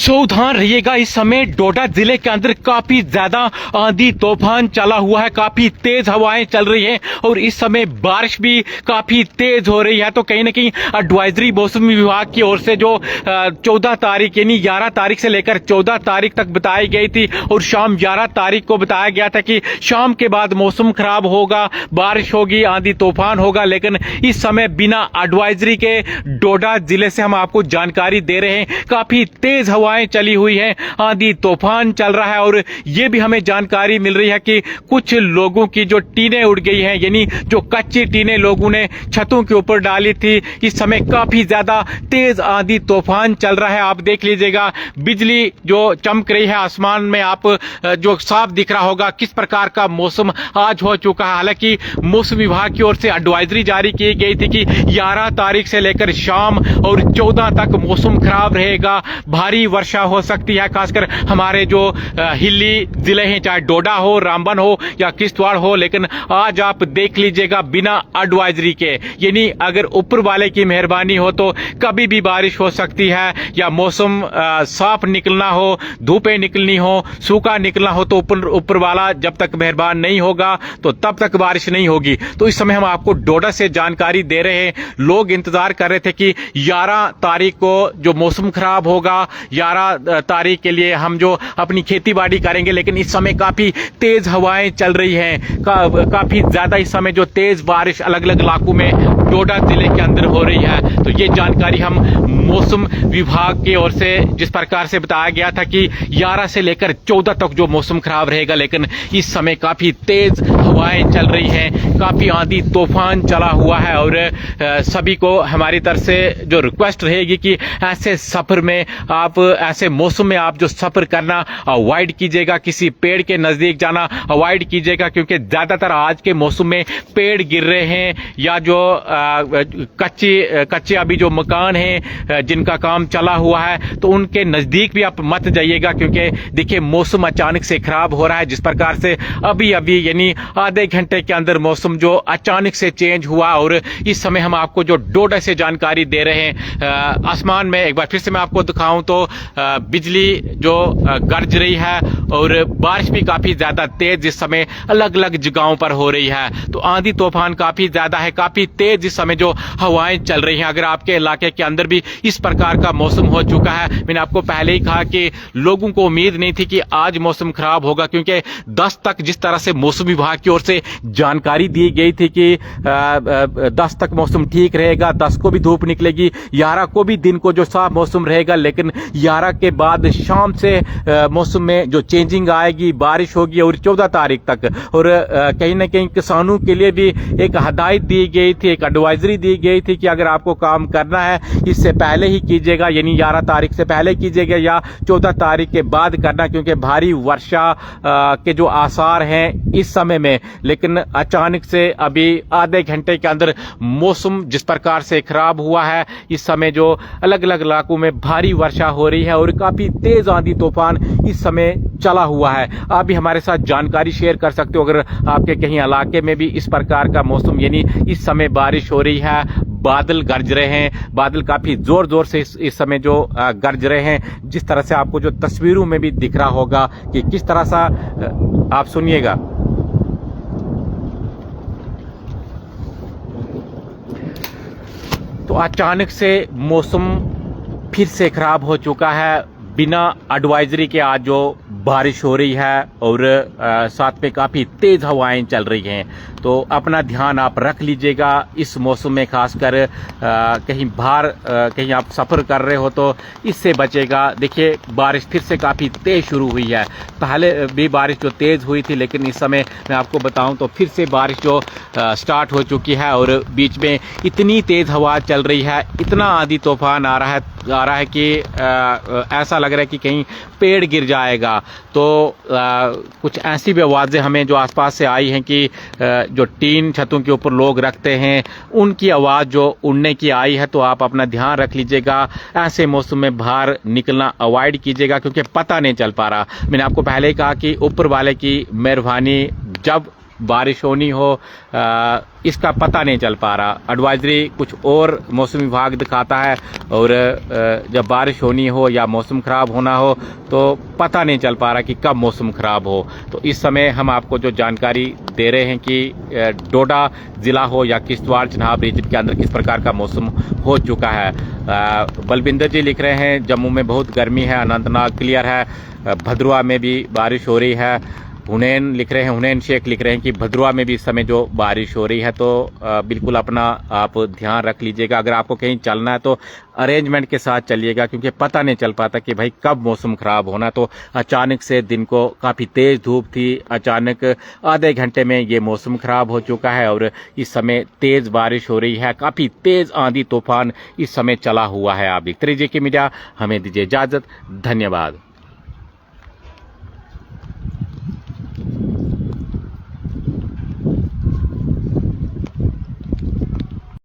सावधान रहिएगा। इस समय डोडा जिले के अंदर काफी ज्यादा आंधी तूफान चला हुआ है, काफी तेज हवाएं चल रही हैं और इस समय बारिश भी काफी तेज हो रही है। तो कहीं ना कहीं एडवाइजरी मौसम विभाग की ओर से जो 14 तारीख यानी 11 तारीख से लेकर 14 तारीख तक बताई गई थी और शाम 11 तारीख को बताया गया था कि शाम के बाद मौसम खराब होगा, बारिश होगी, आंधी तूफान होगा। लेकिन इस समय बिना एडवाइजरी के डोडा जिले से हम आपको जानकारी दे रहे हैं, काफी तेज हवाएं चली हुई हैं, आंधी तूफान चल रहा है और ये भी हमें जानकारी मिल रही है कि कुछ लोगों की जो टीनें उड़ गई हैं, यानी जो कच्ची टीनें लोगों ने छतों के ऊपर डाली थी। इस समय काफी ज्यादा तेज आंधी तूफान चल रहा है। आप देख लीजिएगा, बिजली जो चमक रही है आसमान में, आप जो साफ दिख रहा होगा किस प्रकार का मौसम आज हो चुका है। हालांकि मौसम विभाग की ओर से एडवाइजरी जारी की गई थी कि 11 तारीख से लेकर शाम और 14 तक मौसम खराब रहेगा, भारी वर्षा हो सकती है, खासकर हमारे जो हिली जिले हैं, चाहे डोडा हो, रामबन हो या किश्तवाड़ हो। लेकिन आज आप देख लीजिएगा बिना एडवाइजरी के, यानी अगर ऊपर वाले की मेहरबानी हो तो कभी भी बारिश हो सकती है या मौसम साफ निकलना हो, धूपें निकलनी हो, सूखा निकलना हो तो ऊपर वाला जब तक मेहरबान नहीं होगा तो तब तक बारिश नहीं होगी। तो इस समय हम आपको डोडा से जानकारी दे रहे हैं। लोग इंतजार कर रहे थे कि 11 तारीख को जो मौसम खराब होगा, 11 तारीख के लिए हम जो अपनी खेती बाड़ी करेंगे, लेकिन इस समय काफी तेज हवाएं चल रही हैं, काफी ज्यादा इस समय जो तेज बारिश अलग अलग इलाकों में डोडा जिले के अंदर हो रही है। तो ये जानकारी हम मौसम विभाग की ओर से जिस प्रकार से बताया गया था कि 11 से लेकर 14 तक जो मौसम खराब रहेगा, लेकिन इस समय काफी तेज हवाएं चल रही हैं, काफी आंधी तूफान चला हुआ है और सभी को हमारी तरफ से जो रिक्वेस्ट रहेगी कि ऐसे सफर में आप, ऐसे मौसम में आप जो सफर करना अवॉइड कीजिएगा, किसी पेड़ के नजदीक जाना अवॉइड कीजिएगा, क्योंकि ज्यादातर आज के मौसम में पेड़ गिर रहे हैं या जो कच्चे अभी जो मकान हैं जिनका काम चला हुआ है तो उनके नजदीक भी आप मत जाइएगा, क्योंकि देखिए मौसम अचानक से खराब हो रहा है। जिस प्रकार से अभी यानी आधे घंटे के अंदर मौसम जो अचानक से चेंज हुआ और इस समय हम आपको जो डोडा से जानकारी दे रहे हैं, आसमान में एक बार फिर से मैं आपको दिखाऊं तो बिजली जो गरज रही है और बारिश भी काफी ज्यादा तेज इस समय अलग अलग जगहों पर हो रही है। तो आंधी तूफान काफी ज्यादा है, काफी तेज इस समय जो हवाएं चल रही हैं। अगर आपके इलाके के अंदर भी इस प्रकार का मौसम हो चुका है, मैंने आपको पहले ही कहा कि लोगों को उम्मीद नहीं थी कि आज मौसम खराब होगा, क्योंकि 10 तक जिस तरह से मौसम विभाग की ओर से जानकारी दी गई थी कि 10 तक मौसम ठीक रहेगा, 10 को भी धूप निकलेगी, 11 को भी दिन को जो साफ मौसम रहेगा, लेकिन 11 के बाद शाम से मौसम में जो चेंजिंग आएगी, बारिश होगी और 14 तारीख तक। और कहीं ना कहीं किसानों के लिए भी एक हदायत दी गई थी, एक एडवाइजरी दी गई थी कि अगर आपको काम करना है इससे पहले ही कीजिएगा, यानी 11 तारीख से पहले कीजिएगा या 14 तारीख के बाद करना, क्योंकि भारी वर्षा के जो आसार हैं इस समय में। लेकिन अचानक से अभी आधे घंटे के अंदर मौसम जिस प्रकार से खराब हुआ है, इस समय जो अलग अलग इलाकों में भारी वर्षा हो रही है और काफी तेज आंधी तूफान इस समय चला हुआ है। आप भी हमारे साथ जानकारी शेयर कर सकते हो अगर आपके कहीं इलाके में भी इस प्रकार का मौसम, यानी इस समय बारिश हो रही है, बादल गरज रहे हैं, बादल काफी जोर जोर से इस समय जो गरज रहे हैं, जिस तरह से आपको जो तस्वीरों में भी दिख रहा होगा कि किस तरह सा, आप सुनिएगा। तो अचानक से मौसम फिर से खराब हो चुका है, बिना एडवाइजरी के आज जो बारिश हो रही है और साथ में काफ़ी तेज़ हवाएं चल रही हैं। तो अपना ध्यान आप रख लीजिएगा इस मौसम में, खासकर कहीं बाहर कहीं आप सफ़र कर रहे हो तो इससे बचेगा। देखिए बारिश फिर से काफ़ी तेज़ शुरू हुई है, पहले भी बारिश जो तेज़ हुई थी, लेकिन इस समय मैं आपको बताऊं तो फिर से बारिश जो स्टार्ट हो चुकी है और बीच में इतनी तेज़ हवा चल रही है, इतना आंधी तूफान आ रहा है कि ऐसा लग रहा है कि कहीं पेड़ गिर जाएगा। तो कुछ ऐसी भी आवाज़ें हमें जो आसपास से आई हैं कि जो टीन छतों के ऊपर लोग रखते हैं उनकी आवाज़ जो उड़ने की आई है। तो आप अपना ध्यान रख लीजिएगा, ऐसे मौसम में बाहर निकलना अवॉइड कीजिएगा, क्योंकि पता नहीं चल पा रहा। मैंने आपको पहले ही कहा कि ऊपर वाले की मेहरबानी जब बारिश होनी हो इसका पता नहीं चल पा रहा। एडवाइजरी कुछ और मौसम विभाग दिखाता है और जब बारिश होनी हो या मौसम खराब होना हो तो पता नहीं चल पा रहा कि कब मौसम खराब हो। तो इस समय हम आपको जो जानकारी दे रहे हैं कि डोडा जिला हो या किश्तवाड़ चिनाब रीजन के अंदर किस प्रकार का मौसम हो चुका है। बलविंदर जी लिख रहे हैं जम्मू में बहुत गर्मी है, अनंतनाग क्लियर है, भद्रवा में भी बारिश हो रही है। हुनैन लिख रहे हैं, हुनैन शेख लिख रहे हैं कि भद्रवा में भी इस समय जो बारिश हो रही है। तो बिल्कुल अपना आप ध्यान रख लीजिएगा। अगर आपको कहीं चलना है तो अरेंजमेंट के साथ चलिएगा, क्योंकि पता नहीं चल पाता कि भाई कब मौसम खराब होना। तो अचानक से दिन को काफ़ी तेज़ धूप थी, अचानक आधे घंटे में ये मौसम खराब हो चुका है और इस समय तेज़ बारिश हो रही है, काफ़ी तेज़ आंधी तूफान इस समय चला हुआ है। आप देखते रहिए के मीडिया, हमें दीजिए इजाज़त, धन्यवाद।